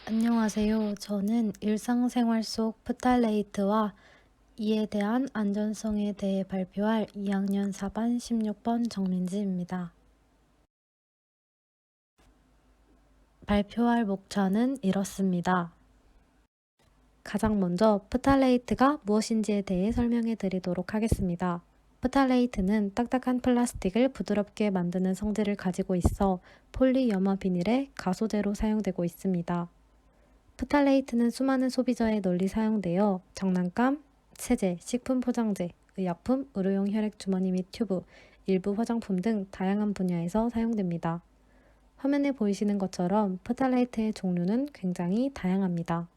안녕하세요. 저는 일상생활 속 프탈레이트와 이에 대한 안전성에 대해 발표할 2학년 4반 16번 정민지입니다. 발표할 목차는 이렇습니다. 가장 먼저 프탈레이트가 무엇인지에 대해 설명해 드리도록 하겠습니다. 프탈레이트는 딱딱한 플라스틱을 부드럽게 만드는 성질을 가지고 있어 폴리염화 비닐의 가소제로 사용되고 있습니다. 프탈레이트는 수많은 소비자에 널리 사용되어 장난감, 세제, 식품 포장재, 의약품, 의료용 혈액 주머니 및 튜브, 일부 화장품 등 다양한 분야에서 사용됩니다. 화면에 보이시는 것처럼 프탈레이트의 종류는 굉장히 다양합니다.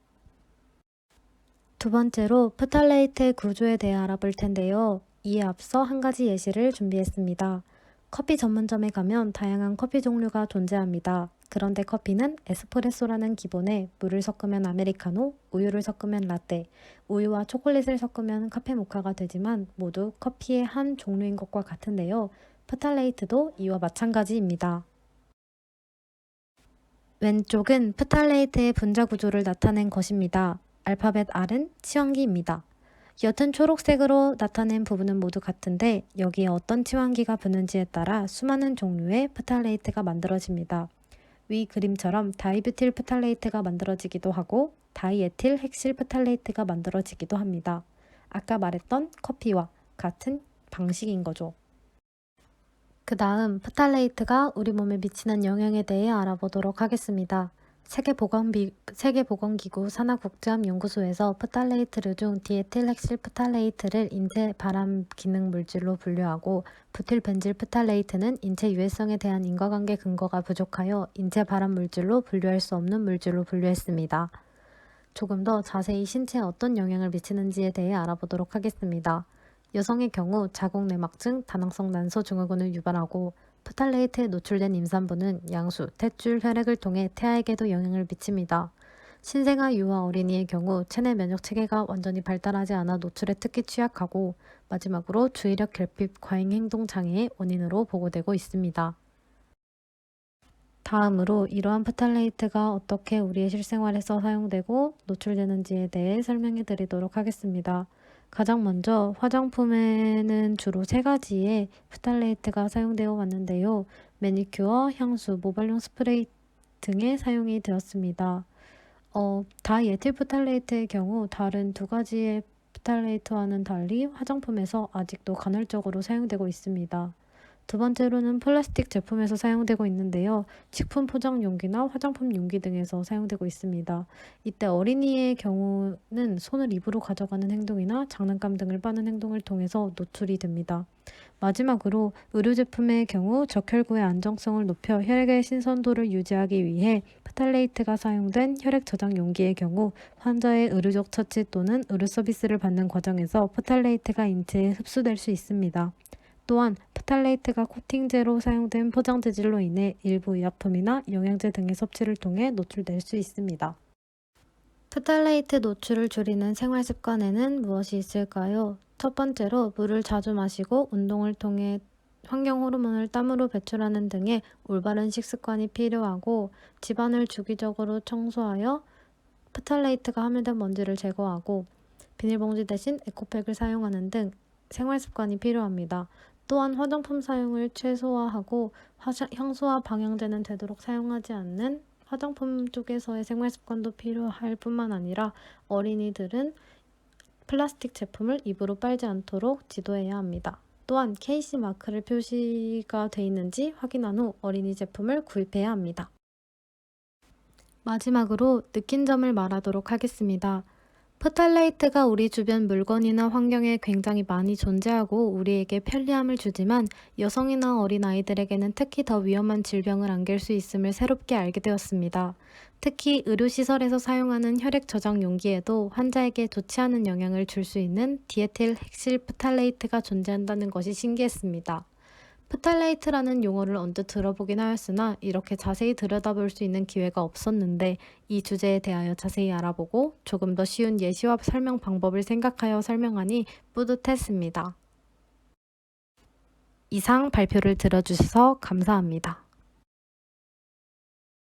두 번째로 프탈레이트의 구조에 대해 알아볼 텐데요. 이에 앞서 한 가지 예시를 준비했습니다. 커피 전문점에 가면 다양한 커피 종류가 존재합니다. 그런데 커피는 에스프레소라는 기본에 물을 섞으면 아메리카노, 우유를 섞으면 라떼, 우유와 초콜릿을 섞으면 카페 모카가 되지만 모두 커피의 한 종류인 것과 같은데요. 프탈레이트도 이와 마찬가지입니다. 왼쪽은 프탈레이트의 분자 구조를 나타낸 것입니다. 알파벳 R은 치환기입니다. 옅은 초록색으로 나타낸 부분은 모두 같은데 여기에 어떤 치환기가 붙는지에 따라 수많은 종류의 프탈레이트가 만들어집니다. 위 그림처럼 다이뷰틸 프탈레이트가 만들어지기도 하고 다이에틸 핵실 프탈레이트가 만들어지기도 합니다. 아까 말했던 커피와 같은 방식인 거죠. 그 다음 프탈레이트가 우리 몸에 미치는 영향에 대해 알아보도록 하겠습니다. 세계보건기구 산하국제암연구소에서 프탈레이트류 중 디에틸 핵실 프탈레이트를 인체 발암 기능 물질로 분류하고 부틸벤질 프탈레이트는 인체 유해성에 대한 인과관계 근거가 부족하여 인체 발암 물질로 분류할 수 없는 물질로 분류했습니다. 조금 더 자세히 신체에 어떤 영향을 미치는지에 대해 알아보도록 하겠습니다. 여성의 경우 자궁내막증, 다낭성 난소 증후군을 유발하고 프탈레이트에 노출된 임산부는 양수, 탯줄, 혈액을 통해 태아에게도 영향을 미칩니다. 신생아 유아 어린이의 경우 체내 면역 체계가 완전히 발달하지 않아 노출에 특히 취약하고 마지막으로 주의력 결핍 과잉 행동 장애의 원인으로 보고되고 있습니다. 다음으로 이러한 프탈레이트가 어떻게 우리의 실생활에서 사용되고 노출되는지에 대해 설명해 드리도록 하겠습니다. 가장 먼저 화장품에는 주로 세 가지의 프탈레이트가 사용되어 왔는데요. 매니큐어, 향수, 모발용 스프레이 등에 사용이 되었습니다. 다이에틸 프탈레이트의 경우 다른 두 가지의 프탈레이트와는 달리 화장품에서 아직도 간헐적으로 사용되고 있습니다. 두 번째로는 플라스틱 제품에서 사용되고 있는데요. 식품 포장 용기나 화장품 용기 등에서 사용되고 있습니다. 이때 어린이의 경우는 손을 입으로 가져가는 행동이나 장난감 등을 빠는 행동을 통해서 노출이 됩니다. 마지막으로 의료 제품의 경우 적혈구의 안정성을 높여 혈액의 신선도를 유지하기 위해 프탈레이트가 사용된 혈액 저장 용기의 경우 환자의 의료적 처치 또는 의료 서비스를 받는 과정에서 프탈레이트가 인체에 흡수될 수 있습니다. 또한 프탈레이트가 코팅제로 사용된 포장 재질로 인해 일부 의약품이나 영양제 등의 섭취를 통해 노출될 수 있습니다. 프탈레이트 노출을 줄이는 생활 습관에는 무엇이 있을까요? 첫 번째로 물을 자주 마시고 운동을 통해 환경 호르몬을 땀으로 배출하는 등의 올바른 식습관이 필요하고 집안을 주기적으로 청소하여 프탈레이트가 함유된 먼지를 제거하고 비닐봉지 대신 에코백을 사용하는 등 생활 습관이 필요합니다. 또한 화장품 사용을 최소화하고 향수와 방향제는 되도록 사용하지 않는 화장품 쪽에서의 생활 습관도 필요할 뿐만 아니라 어린이들은 플라스틱 제품을 입으로 빨지 않도록 지도해야 합니다. 또한 KC 마크를 표시가 돼 있는지 확인한 후 어린이 제품을 구입해야 합니다. 마지막으로 느낀 점을 말하도록 하겠습니다. 프탈레이트가 우리 주변 물건이나 환경에 굉장히 많이 존재하고 우리에게 편리함을 주지만 여성이나 어린 아이들에게는 특히 더 위험한 질병을 안길 수 있음을 새롭게 알게 되었습니다. 특히 의료시설에서 사용하는 혈액 저장 용기에도 환자에게 좋지 않은 영향을 줄 수 있는 디에틸 핵실 프탈레이트가 존재한다는 것이 신기했습니다. 프탈레이트라는 용어를 언뜻 들어보긴 하였으나 이렇게 자세히 들여다볼 수 있는 기회가 없었는데 이 주제에 대하여 자세히 알아보고 조금 더 쉬운 예시와 설명 방법을 생각하여 설명하니 뿌듯했습니다. 이상 발표를 들어주셔서 감사합니다.